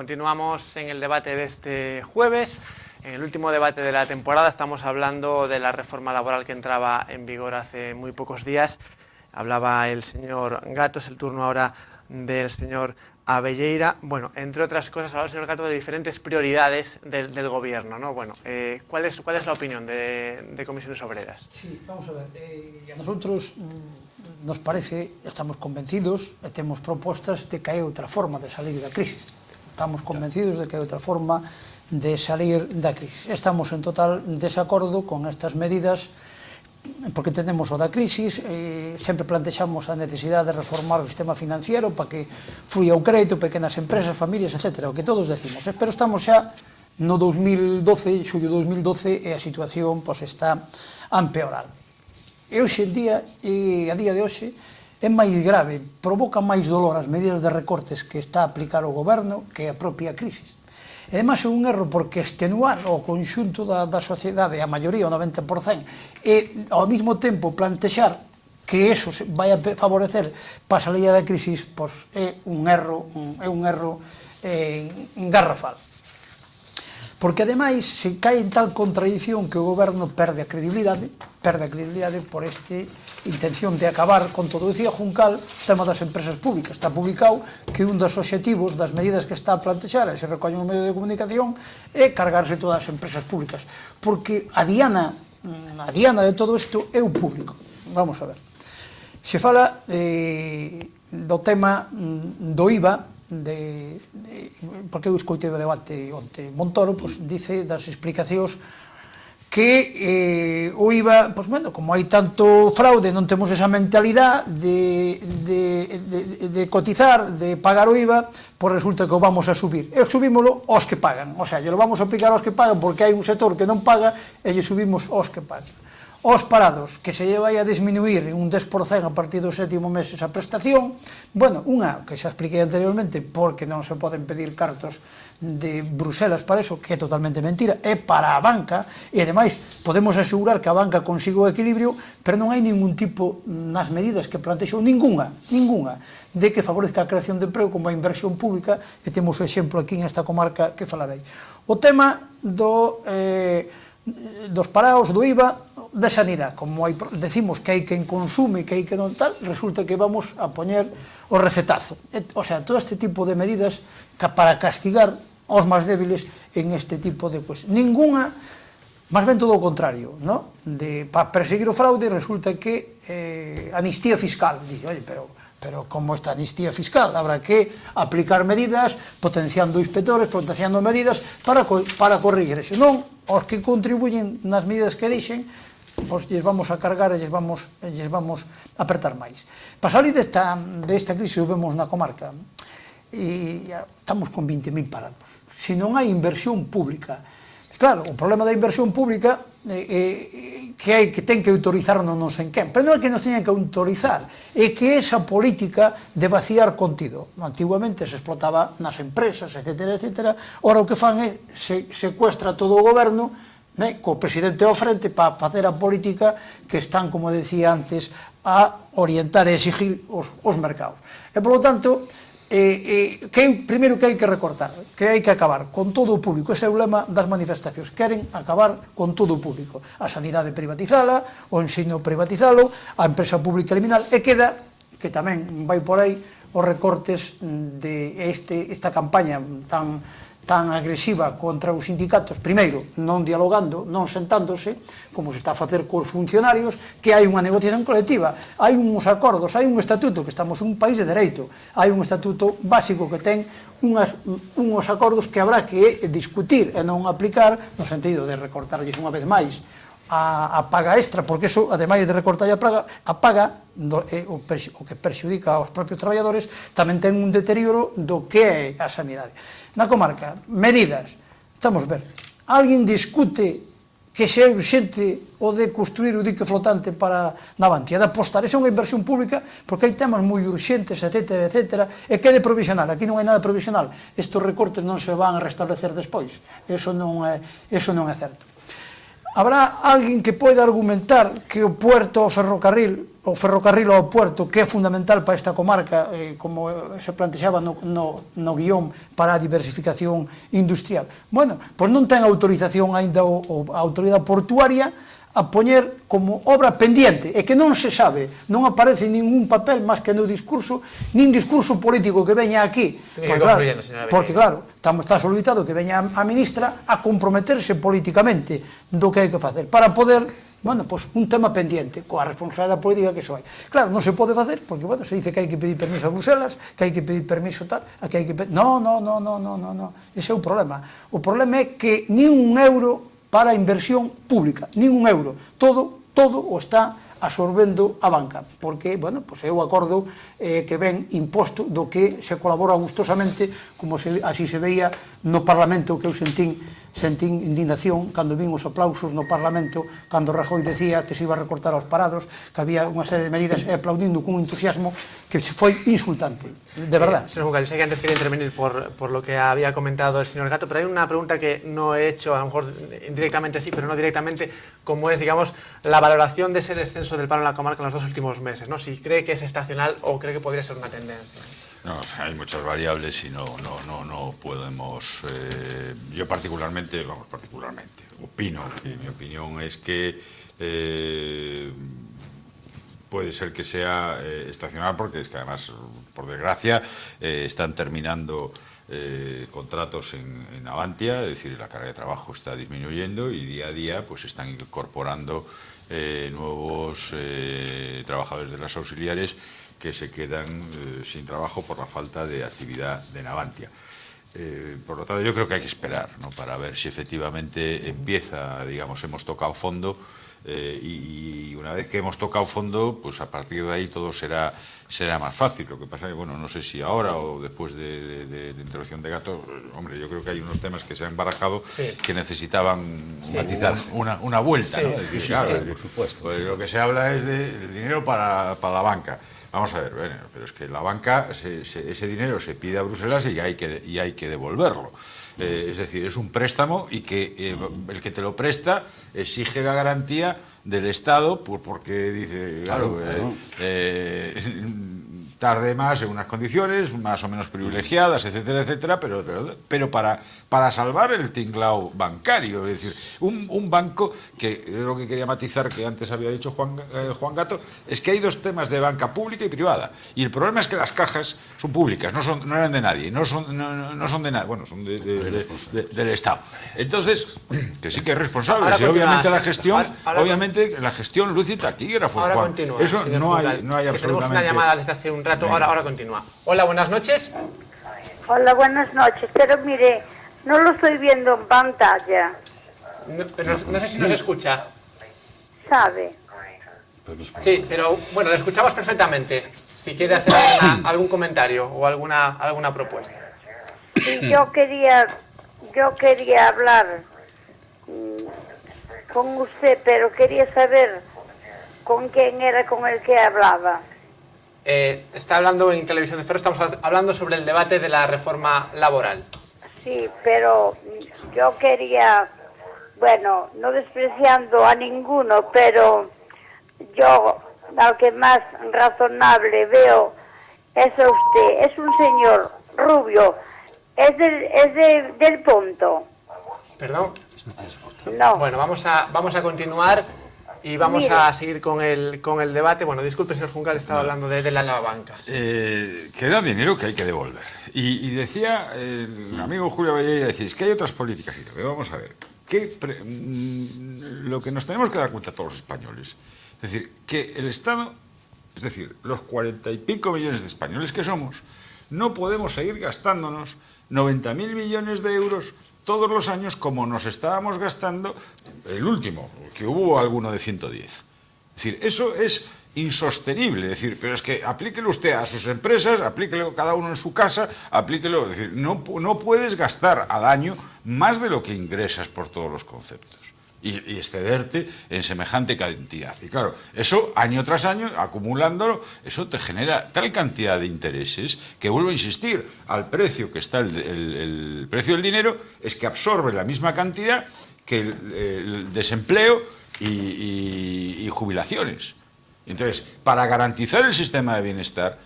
continuamos en el debate de este jueves. En el último debate de la temporada estamos hablando de la reforma laboral que entraba en vigor hace muy pocos días. Hablaba el señor Gato, es el turno ahora del señor Abelleira. Bueno, entre otras cosas, hablaba el señor Gato de diferentes prioridades del gobierno, ¿no? Bueno, ¿cuál es la opinión de Comisiones Obreras? Sí, vamos a ver. A nosotros nos parece, estamos convencidos, e temos propostas de que hai outra forma de salir da crisis. Estamos convencidos de que hai outra forma de salir da crisis. Estamos en total desacordo con estas medidas porque entendemos o da crisis, sempre plantexamos a necesidade de reformar o sistema financiero para que fluya o crédito, pequenas empresas, familias, etc. O que todos decimos, pero estamos xa no 2012, xullo 2012, e a situación está a empeorar. E hoxe en día, a día de hoxe, é máis grave, provoca máis dolor as medidas de recortes que está a aplicar o goberno que a propia crisis. E, además, é un erro porque extenuar o conxunto da sociedade, a maioría, o 90%, e, ao mesmo tempo, plantexar que eso vai a favorecer para a salida da crisis, pois é un erro garrafal. Porque, ademais, se cae en tal contradición que o goberno perde a credibilidade por esta intención de acabar con todo. Decía Juncal, o tema das empresas públicas. Está publicado que un dos obxectivos das medidas que está a plantexar, e se recollen no medio de comunicación, é cargarse todas as empresas públicas. Porque a diana de todo isto é o público. Vamos a ver. Se fala do tema do IVA, porque eu escoitei o debate onte Montoro, dice das explicacións que o IVA, como hai tanto fraude, non temos esa mentalidade de cotizar, de pagar o IVA, resulta que o vamos a subir. E subímoslo aos que pagan, o sea, lo vamos a aplicar aos que pagan porque hai un sector que non paga e lle subimos aos que pagan. Os parados, que se lle vai a disminuir en un 10% a partir do sétimo mes esa prestación, unha que xa expliquei anteriormente, porque non se poden pedir cartos de Bruselas para eso, que é totalmente mentira, é para a banca, e ademais podemos asegurar que a banca consiga o equilibrio, pero non hai ningún tipo nas medidas que plantexou, ninguna, de que favorezca a creación de emprego como a inversión pública, e temos o exemplo aquí en esta comarca que falarei. O tema dos parados, do IVA, da sanidade, como decimos que hai quen consume, que hai quen non tal, resulta que vamos a poñer o recetazo. O sea, todo este tipo de medidas para castigar aos máis débiles en este tipo de cuestión. Ninguna, máis ben todo o contrario, ¿no? Para perseguir o fraude resulta que amnistía fiscal. Dice, oye, pero como esta amnistía fiscal, habrá que aplicar medidas, potenciando inspectores, potenciando medidas para corrigir eso. Non, os que contribuyen nas medidas que dixen, pois lles vamos a cargar e lles vamos a apertar máis. Para salir desta crisis, vemos na comarca, e estamos con 20.000 parados. Se non hai inversión pública, claro, o problema da inversión pública que ten que autorizarnos non sei quen, pero non é que nos teñan que autorizar, é que esa política de vaciar contido. Antiguamente se explotaba nas empresas, etc. Ora o que fan é secuestra todo o goberno co presidente ao frente para facer a política que están, como decía antes, a orientar e exigir os mercados. E, polo tanto, primeiro que hai que recortar, que hai que acabar con todo o público. Ese é o lema das manifestacións. Queren acabar con todo o público. A sanidade privatizala, o ensino privatizalo, a empresa pública eliminal, e queda, que tamén vai por aí, os recortes de esta campaña tan agresiva contra os sindicatos, primeiro, non dialogando, non sentándose, como se está a facer cos funcionarios, que hai unha negociación colectiva, hai uns acordos, hai un estatuto, que estamos en un país de dereito, hai un estatuto básico que ten uns acordos que habrá que discutir e non aplicar, no sentido de recortarlles unha vez máis a paga extra, porque eso, ademais de recortar a paga, o que perxudica aos propios traballadores, tamén ten un deterioro do que é a sanidade. Na comarca, medidas, estamos a ver, alguén discute que se é urxente o de construir o dique flotante para Navantia, de apostar, esa é unha inversión pública, porque hai temas moi urxentes, etc., e que é de provisional, aquí non hai nada provisional, estes recortes non se van a restablecer despois, eso non é certo. habrá alguén que poida argumentar que o puerto ao ferrocarril ao puerto, que é fundamental para esta comarca, como se plantexaba no guión para a diversificación industrial. Bueno, pois non ten autorización aínda a autoridade portuaria a poñer como obra pendiente, e que non se sabe, non aparece ningún papel máis que no discurso, nin discurso político que veña aquí, porque claro, está solicitado que veña a ministra a comprometerse políticamente do que hai que facer, para poder, bueno, pues un tema pendiente, coa responsabilidade política que soe. Claro, non se pode facer, porque, bueno, se dice que hai que pedir permiso a Bruselas, que hai que pedir permiso tal, que hai que pedir... No, ese é o problema. O problema é que nin un euro para a inversión pública, nin un euro. Todo o está absorbendo a banca, porque, bueno, pues é o acordo que ven imposto do que se colabora gustosamente, como así se veía no Parlamento, que eu sentín indignación cando vin os aplausos no Parlamento, cando Rajoy decía que se iba a recortar aos parados, que había unha serie de medidas, aplaudindo cun entusiasmo que foi insultante, de verdad. Señor Juncal, yo sé que antes quería intervenir por lo que había comentado el señor Gato, pero hay una pregunta que no he hecho, a lo mejor indirectamente sí, pero no directamente, como es, digamos, la valoración de ese descenso del paro en la comarca en los 2 últimos meses, ¿no? Si cree que es estacional o cree que podría ser una tendencia. No, hay muchas variables y no podemos... yo particularmente, opino, mi opinión es que puede ser que sea estacional, porque es que además, por desgracia, están terminando contratos en Navantia, es decir, la carga de trabajo está disminuyendo y día a día pues están incorporando nuevos trabajadores de las auxiliares que se quedan sin trabajo por la falta de actividad de Navantia. Por lo tanto, yo creo que hay que esperar, ¿no?, para ver si efectivamente empieza, digamos, hemos tocado fondo, y una vez que hemos tocado fondo, pues a partir de ahí todo será más fácil. Lo que pasa es que, bueno, no sé si ahora o después de la intervención de Gato, hombre, yo creo que hay unos temas que se han barajado que necesitaban matizar una vuelta, ¿no? Es decir, claro, por supuesto. Pues lo que se habla es de dinero para la banca. Vamos a ver, bueno, pero es que la banca, ese dinero se pide a Bruselas y hay que devolverlo. Es decir, es un préstamo y que el que te lo presta exige la garantía del Estado porque dice, claro, tarde más en unas condiciones más o menos privilegiadas, etcétera, etcétera, pero para salvar el tinglao bancario. Es decir, un banco, que es lo que quería matizar, que antes había dicho Juan Gato, es que hay dos temas de banca pública y privada, y el problema es que las cajas son públicas, no eran de nadie, no son de nadie, bueno, son del Estado. Entonces, que sí que es responsable, si obviamente la gestión Lucy Taquígrafos, ahora Juan, continúa, eso no hay absolutamente... Tenemos una llamada desde hace un rato, ahora continúa. Hola, buenas noches. Hola, buenas noches, pero mire, no lo estoy viendo en pantalla. Pero no sé si nos escucha. ¿Sabe? Sí, pero bueno, lo escuchamos perfectamente. Si quiere hacer algún comentario o alguna propuesta. Sí, yo quería hablar con usted, pero quería saber con quién era con el que hablaba. Está hablando en Televisión de Ferro, estamos hablando sobre el debate de la reforma laboral. Sí, pero yo quería, bueno, no despreciando a ninguno, pero yo al que más razonable veo es a usted. Es un señor rubio, es del Ponto. ¿Perdón? No. Bueno, vamos a continuar y vamos a seguir con el debate. Bueno, disculpe, señor Juncal, estaba hablando de la banca. Queda dinero que hay que devolver. Y decía el amigo Julio Valleira, decís que hay otras políticas. Y vamos a ver, lo que nos tenemos que dar cuenta todos los españoles, es decir, que el Estado, es decir, los 40 y pico millones de españoles que somos, no podemos seguir gastándonos 90.000 millones de euros todos los años como nos estábamos gastando el último, que hubo alguno de 110. Es decir, eso es insostenible. Es decir, pero es que aplíquelo usted a sus empresas, aplíquelo cada uno en su casa, aplíquelo. Es decir, no puedes gastar al año más de lo que ingresas por todos los conceptos y excederte en semejante cantidad. Y claro, eso año tras año, acumulándolo, eso te genera tal cantidad de intereses que, vuelvo a insistir, al precio que está el precio del dinero, es que absorbe la misma cantidad que el desempleo y jubilaciones. Entonces, para garantizar el sistema de bienestar,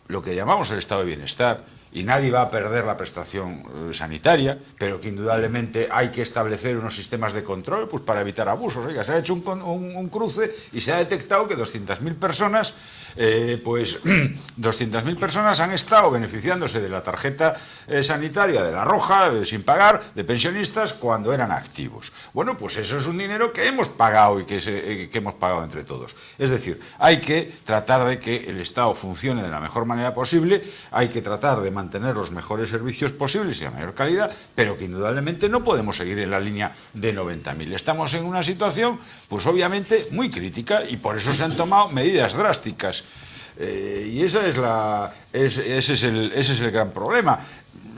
lo que llamamos el estado de bienestar, y nadie va a perder la prestación sanitaria, pero que indudablemente hay que establecer unos sistemas de control pues para evitar abusos. Oiga, se ha hecho un cruce y se ha detectado que 200.000 personas, 200.000 personas han estado beneficiándose de la tarjeta sanitaria de la Roja, sin pagar, de pensionistas, cuando eran activos. Bueno, pues eso es un dinero que hemos pagado y que hemos pagado entre todos. Es decir, hay que tratar de que el Estado funcione de la mejor manera posible, hay que tratar de mantener los mejores servicios posibles y a mayor calidad, pero que indudablemente no podemos seguir en la línea de 90.000. Estamos en una situación, pues obviamente, muy crítica y por eso se han tomado medidas drásticas. Y ese es el gran problema.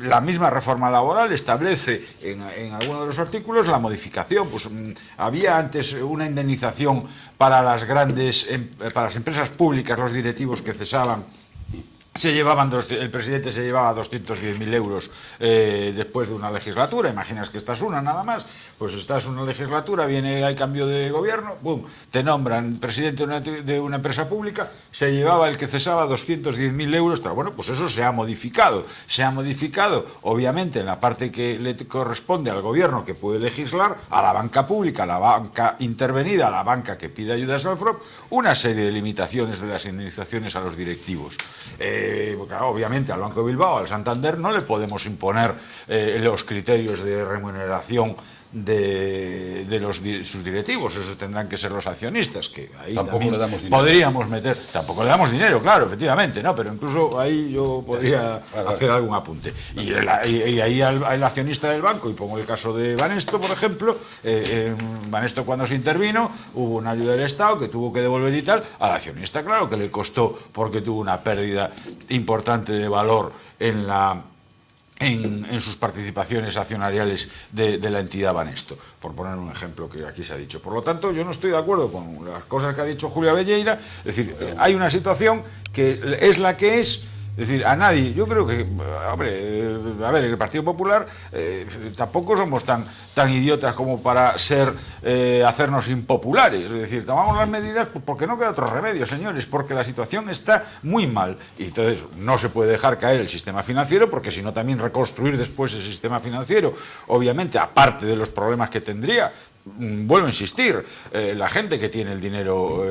La misma reforma laboral establece en algunos de los artículos la modificación. Pues había antes una indemnización para las empresas públicas, los directivos que cesaban. El presidente se llevaba 210.000 euros después de una legislatura. Imaginas que esta es una nada más, pues esta es una legislatura, hay cambio de gobierno, ¡pum!, te nombran presidente de una empresa pública, se llevaba el que cesaba 210.000 euros, pero bueno, pues eso se ha modificado, obviamente en la parte que le corresponde al gobierno, que puede legislar, a la banca pública, a la banca intervenida, a la banca que pide ayudas al FROP, una serie de limitaciones de las indemnizaciones a los directivos. Obviamente al Banco de Bilbao, al Santander, no le podemos imponer los criterios de remuneración de sus directivos. Eso tendrán que ser los accionistas, que ahí tampoco le damos dinero. Podríamos meter, tampoco le damos dinero, claro, efectivamente, ¿no? Pero incluso ahí yo podría hacer algún apunte. Y ahí al accionista del banco, y pongo el caso de Banesto, por ejemplo, Banesto, cuando se intervino, hubo una ayuda del Estado que tuvo que devolver y tal, al accionista, claro que le costó, porque tuvo una pérdida importante de valor en sus participaciones accionariales de la entidad Banesto, por poner un ejemplo que aquí se ha dicho. Por lo tanto, yo no estoy de acuerdo con las cosas que ha dicho Julia Velleira. Es decir, hay una situación que es la que es. Es decir, a nadie, yo creo que, hombre, a ver, en el Partido Popular tampoco somos tan idiotas como para hacernos impopulares. Es decir, tomamos las medidas porque no queda otro remedio, señores, porque la situación está muy mal. Y entonces no se puede dejar caer el sistema financiero, porque si no también reconstruir después el sistema financiero, obviamente, aparte de los problemas que tendría. Vuelvo a insistir, la gente que tiene el dinero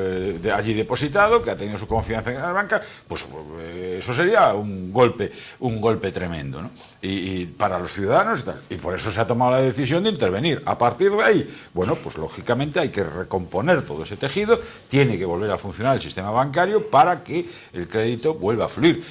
allí depositado, que ha tenido su confianza en la banca, pues eso sería un golpe tremendo, ¿no? Y para los ciudadanos y tal. Y por eso se ha tomado la decisión de intervenir. A partir de ahí, bueno, pues lógicamente hay que recomponer todo ese tejido, tiene que volver a funcionar el sistema bancario para que el crédito vuelva a fluir.